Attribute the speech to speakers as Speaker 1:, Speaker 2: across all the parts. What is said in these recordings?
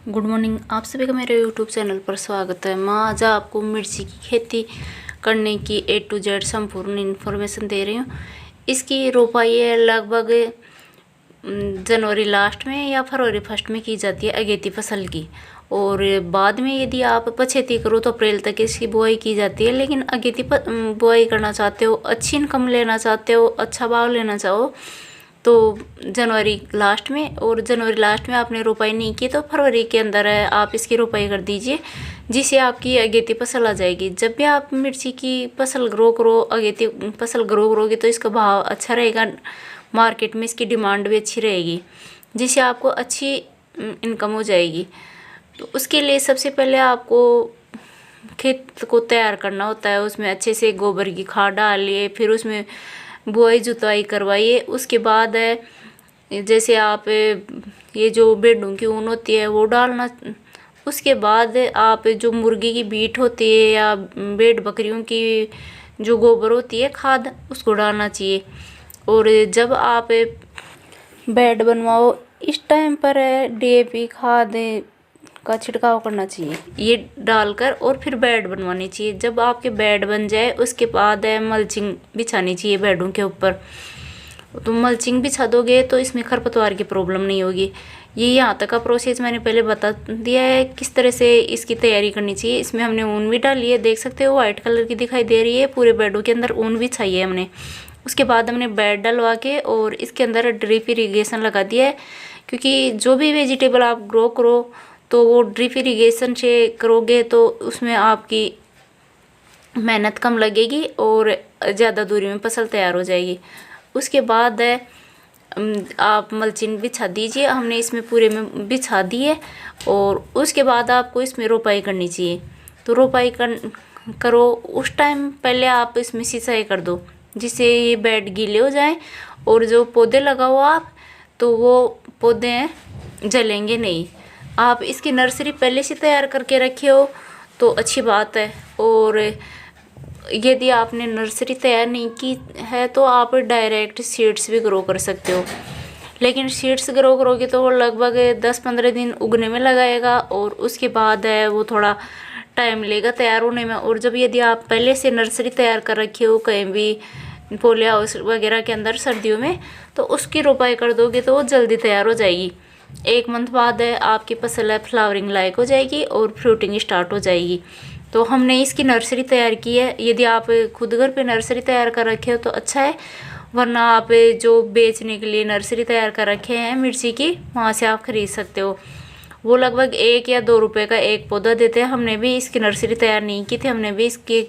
Speaker 1: Good morning. आप सभी का मेरे यूट्यूब चैनल पर स्वागत है। मैं आज आपको मिर्ची की खेती करने की A to Z संपूर्ण इन्फॉर्मेशन दे रही हूँ। इसकी रोपाई है लगभग जनवरी लास्ट में या फरवरी फर्स्ट में की जाती है अगेती फसल की, और बाद में यदि आप पछेती करो तो अप्रैल तक इसकी बुआई की जाती है। लेकिन अगेती बुआई करना चाहते हो, अच्छी इनकम लेना चाहते हो, अच्छा भाव लेना चाहो तो जनवरी लास्ट में, और जनवरी लास्ट में आपने रोपाई नहीं की तो फरवरी के अंदर आप इसकी रोपाई कर दीजिए, जिससे आपकी अगेती फसल आ जाएगी। जब भी आप मिर्ची की फसल ग्रो करो, अगेती फसल ग्रो करोगे तो इसका भाव अच्छा रहेगा, मार्केट में इसकी डिमांड भी अच्छी रहेगी, जिससे आपको अच्छी इनकम हो जाएगी। तो उसके लिए सबसे पहले आपको खेत को तैयार करना होता है। उसमें अच्छे से गोबर की खाद डालिए, फिर उसमें बुआई जुताई करवाइए। उसके बाद जैसे आप ये जो भेड़ों की ऊन होती है वो डालना। उसके बाद आप जो मुर्गी की बीट होती है या भेड़ बकरियों की जो गोबर होती है खाद, उसको डालना चाहिए। और जब आप बेड बनवाओ इस टाइम पर DAP खाद का छिड़काव करना चाहिए, ये डालकर, और फिर बेड बनवानी चाहिए। जब आपके बेड बन जाए उसके बाद मल्चिंग बिछानी चाहिए बेडों के ऊपर। तो मल्चिंग बिछा दोगे तो इसमें खरपतवार की प्रॉब्लम नहीं होगी। ये यहाँ तक का प्रोसेस मैंने पहले बता दिया है किस तरह से इसकी तैयारी करनी चाहिए। इसमें हमने ऊन भी डाली है, देख सकते हो वाइट कलर की दिखाई दे रही है। पूरे बेडों के अंदर ऊन बिछाई है हमने। उसके बाद हमने बेड डलवा के और इसके अंदर ड्रिप इरीगेशन लगा दिया है, क्योंकि जो भी वेजिटेबल आप ग्रो करो तो वो ड्रिप इरीगेशन से करोगे तो उसमें आपकी मेहनत कम लगेगी और ज़्यादा दूरी में फसल तैयार हो जाएगी। उसके बाद आप मल्चिंग बिछा दीजिए। हमने इसमें पूरे में बिछा दी है, और उसके बाद आपको इसमें रोपाई करनी चाहिए। तो रोपाई करो उस टाइम पहले आप इसमें सिंचाई कर दो, जिससे ये बेड गीले हो जाएं, और जो पौधे लगाओ आप तो वो पौधे जलेंगे नहीं। आप इसकी नर्सरी पहले से तैयार करके रखे हो तो अच्छी बात है। और यदि आपने नर्सरी तैयार नहीं की है तो आप डायरेक्ट सीड्स भी ग्रो कर सकते हो। लेकिन सीड्स ग्रो करोगे तो वो लगभग 10-15 दिन उगने में लगाएगा, और उसके बाद वो थोड़ा टाइम लेगा तैयार होने में। और जब यदि आप पहले से नर्सरी तैयार कर रखे हो कहीं भी पोली हाउस वगैरह के अंदर सर्दियों में, तो उसकी रोपाई कर दोगे तो वो जल्दी तैयार हो जाएगी। 1 मंथ बाद आपकी फसल फ्लावरिंग लायक हो जाएगी और फ्रूटिंग स्टार्ट हो जाएगी। तो हमने इसकी नर्सरी तैयार की है। यदि आप खुद घर पे नर्सरी तैयार कर रखे हो तो अच्छा है, वरना आप जो बेचने के लिए नर्सरी तैयार कर रखे हैं मिर्ची की, वहाँ से आप खरीद सकते हो। वो लगभग 1 या 2 रुपये का एक पौधा देते हैं। हमने भी इसकी नर्सरी तैयार नहीं की थी, हमने भी इसकी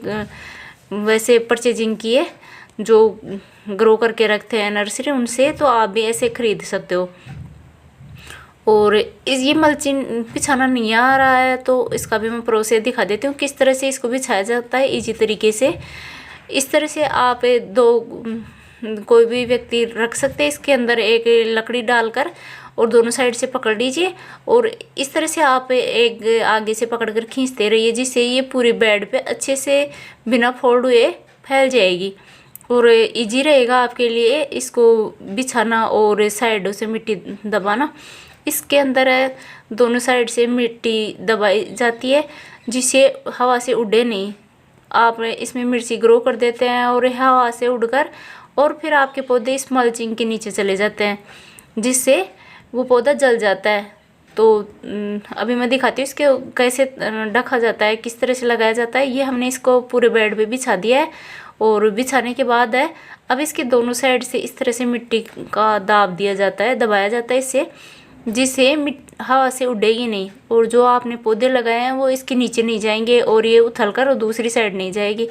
Speaker 1: वैसे परचेजिंग की है, जो ग्रो करके रखते हैं नर्सरी उनसे। तो आप भी ऐसे खरीद सकते हो। और ये मल्चिंग बिछाना नहीं आ रहा है तो इसका भी मैं प्रोसेस दिखा देती हूँ किस तरह से इसको बिछाया जाता है इजी तरीके से। इस तरह से आप कोई भी व्यक्ति रख सकते हैं इसके अंदर एक लकड़ी डालकर, और दोनों साइड से पकड़ लीजिए, और इस तरह से आप एक आगे से पकड़कर खींचते रहिए, जिससे ये पूरी बेड पे अच्छे से बिना फोल्ड हुए फैल जाएगी, और इजी रहेगा आपके लिए इसको बिछाना और साइडों से मिट्टी दबाना। इसके अंदर दोनों साइड से मिट्टी दबाई जाती है, जिससे हवा से उड़े नहीं। आप इसमें मिर्ची ग्रो कर देते हैं और हवा से उड़कर, और फिर आपके पौधे इस मल्चिंग के नीचे चले जाते हैं, जिससे वो पौधा जल जाता है। तो अभी मैं दिखाती हूँ इसके कैसे ढका जाता है, किस तरह से लगाया जाता है। ये हमने इसको पूरे बेड पे बिछा दिया है, और बिछाने के बाद अब इसके दोनों साइड से इस तरह से मिट्टी का दाब दिया जाता है, दबाया जाता है इससे, जिससे हवा से उड़ेगी नहीं, और जो आपने पौधे लगाए हैं वो इसके नीचे नहीं जाएंगे, और ये उथलकर और दूसरी साइड नहीं जाएगी,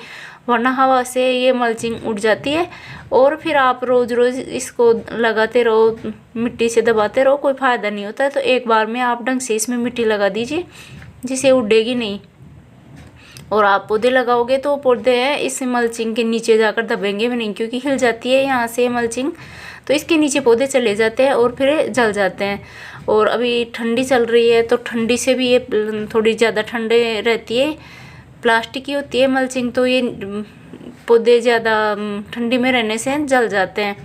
Speaker 1: वरना हवा से ये मल्चिंग उड़ जाती है। और फिर आप रोज़ रोज़ इसको लगाते रहो, मिट्टी से दबाते रहो, कोई फ़ायदा नहीं होता है। तो एक बार में आप ढंग से इसमें मिट्टी लगा दीजिए, जिससे उड़ेगी नहीं। और आप पौधे लगाओगे तो पौधे हैं इस मल्चिंग के नीचे जाकर दबेंगे भी नहीं, क्योंकि हिल जाती है यहाँ से मल्चिंग, तो इसके नीचे पौधे चले जाते हैं और फिर जल जाते हैं। और अभी ठंडी चल रही है तो ठंडी से भी ये थोड़ी ज़्यादा ठंडे रहती है, प्लास्टिक की होती है मल्चिंग, तो ये पौधे ज़्यादा ठंडी में रहने से जल जाते हैं।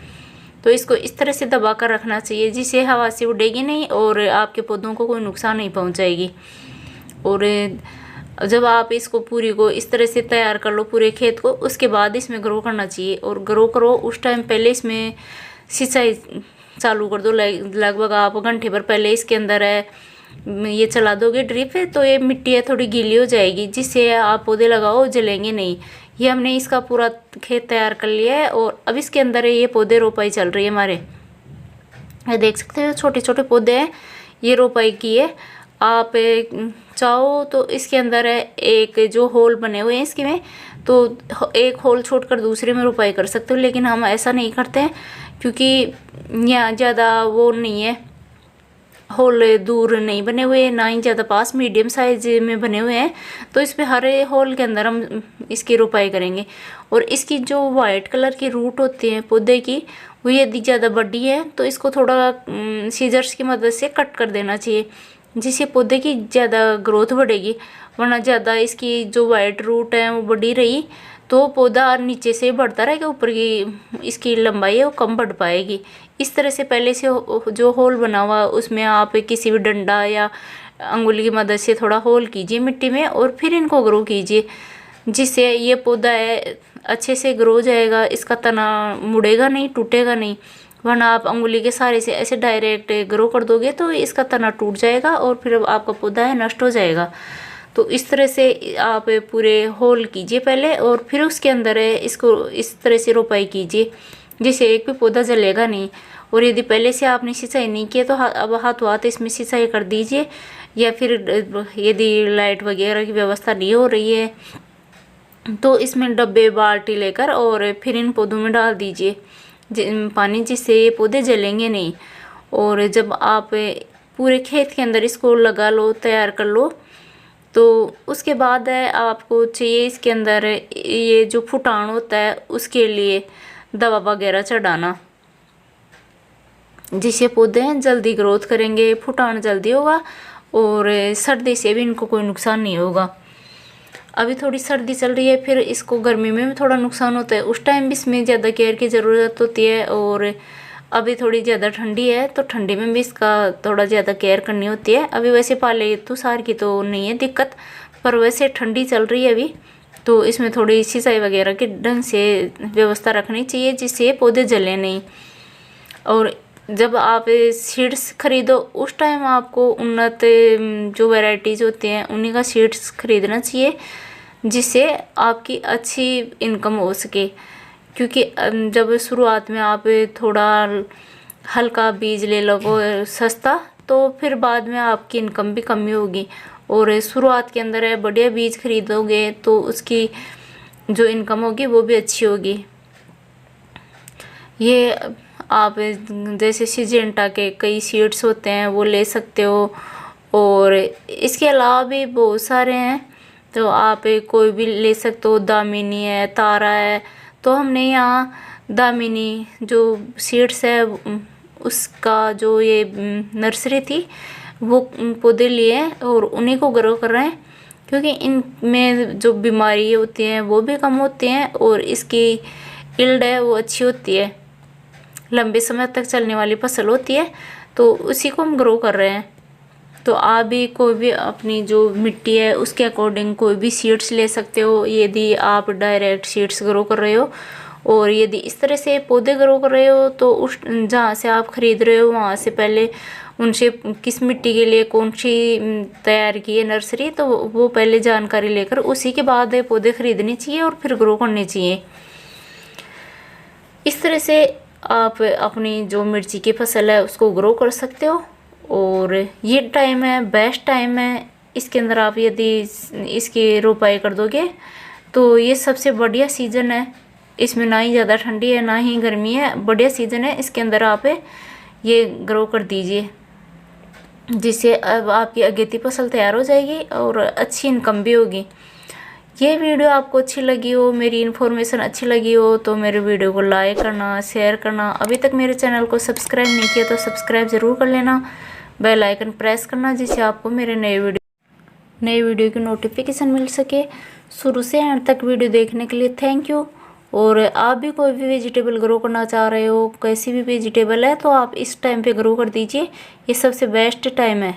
Speaker 1: तो तो इसको इस तरह से दबा कर रखना चाहिए जिससे हवा से उड़ेगी नहीं और आपके पौधों को कोई नुकसान नहीं पहुंचाएगी। और जब आप इसको पूरी को इस तरह से तैयार कर लो पूरे खेत को, उसके बाद इसमें ग्रो करना चाहिए। और ग्रो करो उस टाइम पहले इसमें सिंचाई चालू कर दो। लगभग आप घंटे भर पहले इसके अंदर ये चला दोगे ड्रिप है, तो ये मिट्टी है थोड़ी गीली हो जाएगी, जिससे आप पौधे लगाओ जलेंगे नहीं। ये हमने इसका पूरा खेत तैयार कर लिया है और अब इसके अंदर ये पौधे रोपाई चल रही है हमारे। ये देख सकते हो छोटे छोटे पौधे हैं, ये रोपाई की है। आप चाहो तो इसके अंदर है एक जो होल बने हुए हैं इसके में, तो एक होल छोड़कर दूसरे में रोपाई कर सकते हो, लेकिन हम ऐसा नहीं करते हैं क्योंकि यहाँ ज़्यादा वो नहीं है, होल दूर नहीं बने हुए, ना ही ज़्यादा पास, मीडियम साइज में बने हुए हैं। तो इस पे हर होल के अंदर हम इसकी रोपाई करेंगे। और इसकी जो वाइट कलर की रूट होती है पौधे की, वो यदि ज़्यादा बड़ी है तो इसको थोड़ा सीजर्स की मदद से कट कर देना चाहिए, जिससे पौधे की ज़्यादा ग्रोथ बढ़ेगी। वरना ज़्यादा इसकी जो वाइट रूट है वो बड़ी रही तो पौधा नीचे से बढ़ता रहेगा, ऊपर की इसकी लंबाई है वो कम बढ़ पाएगी। इस तरह से पहले से जो होल बना हुआ उसमें आप किसी भी डंडा या अंगुली की मदद से थोड़ा होल कीजिए मिट्टी में और फिर इनको ग्रो कीजिए, जिससे ये पौधा है अच्छे से ग्रो हो जाएगा। इसका तना मुड़ेगा नहीं, टूटेगा नहीं। वरना आप अंगुली के सहारे से ऐसे डायरेक्ट ग्रो कर दोगे तो इसका तना टूट जाएगा और फिर आपका पौधा है नष्ट हो जाएगा। तो इस तरह से आप पूरे होल कीजिए पहले और फिर उसके अंदर है इसको इस तरह से रोपाई कीजिए, जिससे एक भी पौधा जलेगा नहीं। और यदि पहले से आपने सिंचाई नहीं किया तो अब हाथों हाथ इसमें सिंचाई कर दीजिए, या फिर यदि लाइट वगैरह की व्यवस्था नहीं हो रही है तो इसमें डब्बे बाल्टी लेकर और फिर इन पौधों में डाल दीजिए पानी, जिससे ये पौधे जलेंगे नहीं। और जब आप पूरे खेत के अंदर इसको लगा लो, तैयार कर लो, तो उसके बाद है आपको चाहिए इसके अंदर ये जो फुटान होता है उसके लिए दवा वगैरह चढ़ाना, जिससे पौधे जल्दी ग्रोथ करेंगे, फुटान जल्दी होगा और सर्दी से भी इनको कोई नुकसान नहीं होगा। अभी थोड़ी सर्दी चल रही है, फिर इसको गर्मी में भी थोड़ा नुकसान होता है, उस टाइम भी इसमें ज़्यादा केयर की ज़रूरत होती है। और अभी थोड़ी ज़्यादा ठंडी है तो ठंडी में भी इसका थोड़ा ज़्यादा केयर करनी होती है। अभी वैसे पाले तो सार की तो नहीं है दिक्कत, पर वैसे ठंडी चल रही है अभी, तो इसमें थोड़ी सिंचाई वगैरह के ढंग से व्यवस्था रखनी चाहिए, जिससे पौधे जले नहीं। और जब आप सीड्स खरीदो उस टाइम आपको उन्नत जो वैरायटीज़ होती हैं उन्हीं का सीड्स खरीदना चाहिए, जिससे आपकी अच्छी इनकम हो सके। क्योंकि जब शुरुआत में आप थोड़ा हल्का बीज ले लो सस्ता, तो फिर बाद में आपकी इनकम भी कमी होगी। और शुरुआत के अंदर है बढ़िया बीज खरीदोगे तो उसकी जो इनकम होगी वो भी अच्छी होगी। ये आप जैसे सिजेंटा के कई सीड्स होते हैं वो ले सकते हो, और इसके अलावा भी बहुत सारे हैं तो आप कोई भी ले सकते हो। दामिनी है, तारा है, तो हमने यहाँ दामिनी जो सीड्स है उसका जो ये नर्सरी थी वो पौधे लिए हैं और उन्हीं को ग्रो कर रहे हैं, क्योंकि इनमें जो बीमारी होती हैं वो भी कम होती हैं और इसकी यील्ड है वो अच्छी होती है, लंबे समय तक चलने वाली फसल होती है, तो उसी को हम ग्रो कर रहे हैं। तो आप भी कोई भी अपनी जो मिट्टी है उसके अकॉर्डिंग कोई भी सीड्स ले सकते हो, यदि आप डायरेक्ट सीड्स ग्रो कर रहे हो। और यदि इस तरह से पौधे ग्रो कर रहे हो तो उस जहाँ से आप ख़रीद रहे हो वहाँ से पहले उनसे किस मिट्टी के लिए कौन सी तैयार की है नर्सरी, तो वो पहले जानकारी लेकर उसी के बाद पौधे ख़रीदने चाहिए और फिर ग्रो करने चाहिए। इस तरह से आप अपनी जो मिर्ची की फसल है उसको ग्रो कर सकते हो। और ये टाइम है, बेस्ट टाइम है, इसके अंदर आप यदि इसकी रोपाई कर दोगे तो ये सबसे बढ़िया सीज़न है। इसमें ना ही ज़्यादा ठंडी है ना ही गर्मी है, बढ़िया सीज़न है। इसके अंदर आप ये ग्रो कर दीजिए, जिससे अब आपकी अगेती फसल तैयार हो जाएगी और अच्छी इनकम भी होगी। ये वीडियो आपको अच्छी लगी हो, मेरी इन्फॉर्मेशन अच्छी लगी हो तो मेरे वीडियो को लाइक करना, शेयर करना। अभी तक मेरे चैनल को सब्सक्राइब नहीं किया तो सब्सक्राइब ज़रूर कर लेना, बेल आइकन प्रेस करना, जिससे आपको मेरे नए वीडियो की नोटिफिकेशन मिल सके। शुरू से अंत तक वीडियो देखने के लिए थैंक यू। और आप भी कोई भी वेजिटेबल ग्रो करना चाह रहे हो, कैसी भी वेजिटेबल है, तो आप इस टाइम पे ग्रो कर दीजिए। ये सबसे बेस्ट टाइम है।